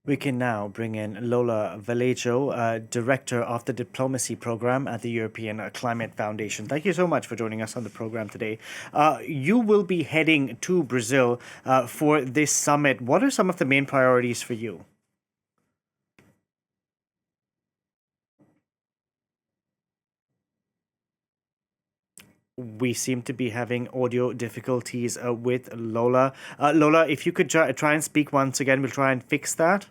We can now bring in Lola Vallejo, Director of the Diplomacy Program at the European Climate Foundation. Thank you so much for joining us on the program today. You will be heading to Brazil for this summit. What are some of the main priorities for you? We seem to be having audio difficulties with Lola. Lola, if you could try and speak once again, we'll try and fix that.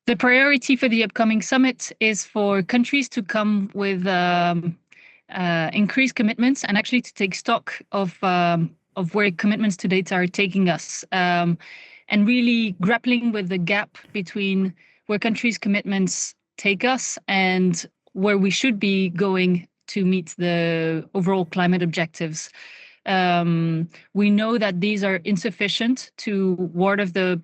The priority for the upcoming summit is for countries to come with increased commitments and actually to take stock of where commitments to date are taking us, and really grappling with the gap between where countries' commitments take us and where we should be going to meet the overall climate objectives. We know that these are insufficient to ward off the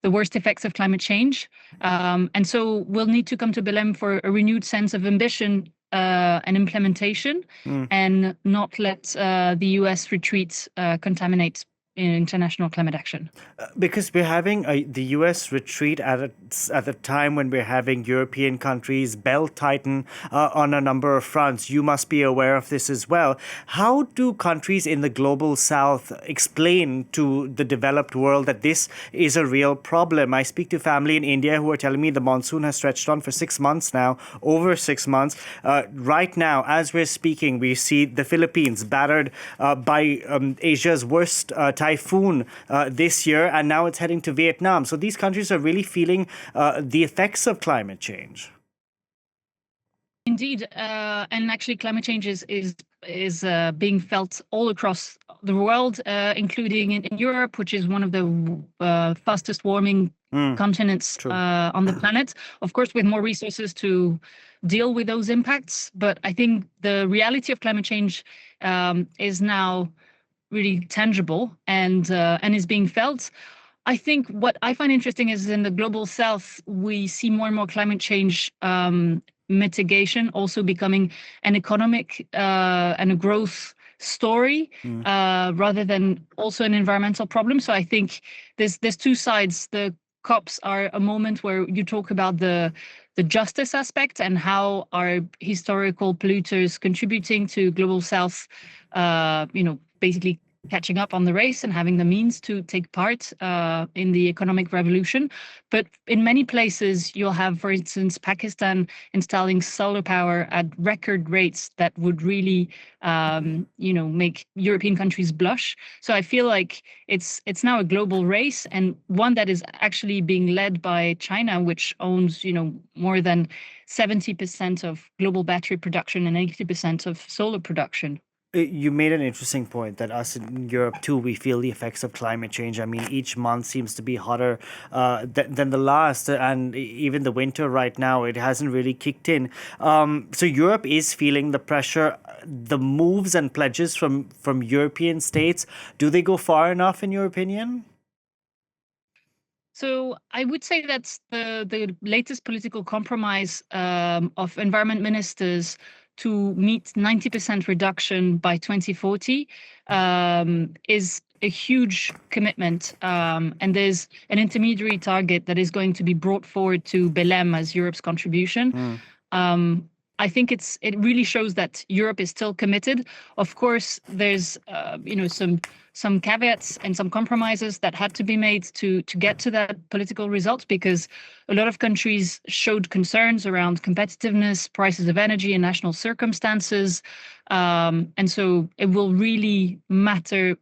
worst effects of climate change. And so we'll need to come to Belém for a renewed sense of ambition and implementation, and not let the US retreat contaminate international climate action. Because we're having the US retreat at a time when we're having European countries belt tighten on a number of fronts. You must be aware of this as well. How do countries in the global south explain to the developed world that this is a real problem? I speak to family in India who are telling me the monsoon has stretched on for 6 months now, over 6 months. Right now, as we're speaking, we see the Philippines battered by Asia's worst typhoon this year, and now it's heading to Vietnam. So these countries are really feeling the effects of climate change. Indeed, and actually, climate change is being felt all across the world, including in Europe, which is one of the fastest warming continents on the planet. Of course, with more resources to deal with those impacts. But I think the reality of climate change is now really tangible and is being felt. I think what I find interesting is in the global south, we see more and more climate change mitigation also becoming an economic and a growth story rather than also an environmental problem. So I think there's two sides. The COPs are a moment where you talk about the justice aspect and how are historical polluters contributing to global south, basically catching up on the race and having the means to take part in the economic revolution. But in many places, you'll have, for instance, Pakistan installing solar power at record rates that would really, make European countries blush. So I feel like it's now a global race, and one that is actually being led by China, which owns, more than 70% of global battery production and 80% of solar production. You made an interesting point that us in Europe too, we feel the effects of climate change. I mean, each month seems to be hotter than the last, and even the winter right now, it hasn't really kicked in. So Europe is feeling the pressure. The moves and pledges from European states, do they go far enough in your opinion? So I would say that's the latest political compromise of environment ministers to meet 90% reduction by 2040 is a huge commitment. And there's an intermediary target that is going to be brought forward to Belém as Europe's contribution. I think it really shows that Europe is still committed. Of course, there's some caveats and some compromises that had to be made to get to that political result, because a lot of countries showed concerns around competitiveness, prices of energy, and national circumstances. And so it will really matter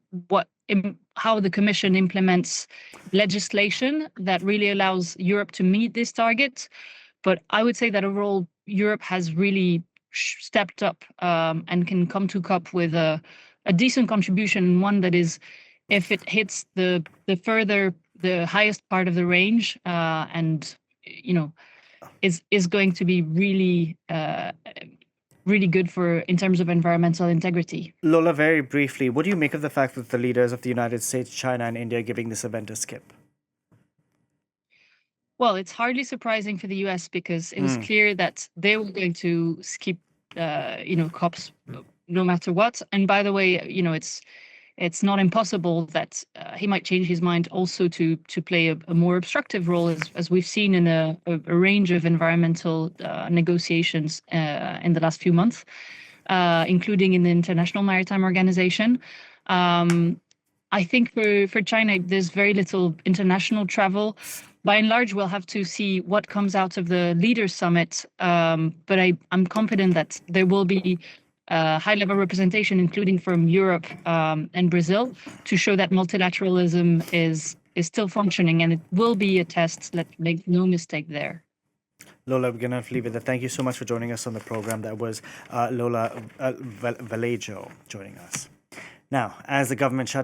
how the Commission implements legislation that really allows Europe to meet this target. But I would say that overall, Europe has really stepped up and can come to COP with a decent contribution, one that is, if it hits the highest part of the range, and is going to be really really good in terms of environmental integrity. Lola, very briefly, what do you make of the fact that the leaders of the United States, China, and India are giving this event a skip? Well, it's hardly surprising for the US because it was clear that they were going to skip, COPs no matter what. And by the way, it's not impossible that he might change his mind also to play a more obstructive role, as we've seen in a range of environmental negotiations in the last few months, including in the International Maritime Organization. I think for China, there's very little international travel. By and large, we'll have to see what comes out of the Leaders Summit. But I'm confident that there will be high-level representation, including from Europe and Brazil, to show that multilateralism is still functioning, and it will be a test. Let's make no mistake there. Lola, we're going to leave it there. Thank you so much for joining us on the program. That was Lola Vallejo joining us. Now, as the government shut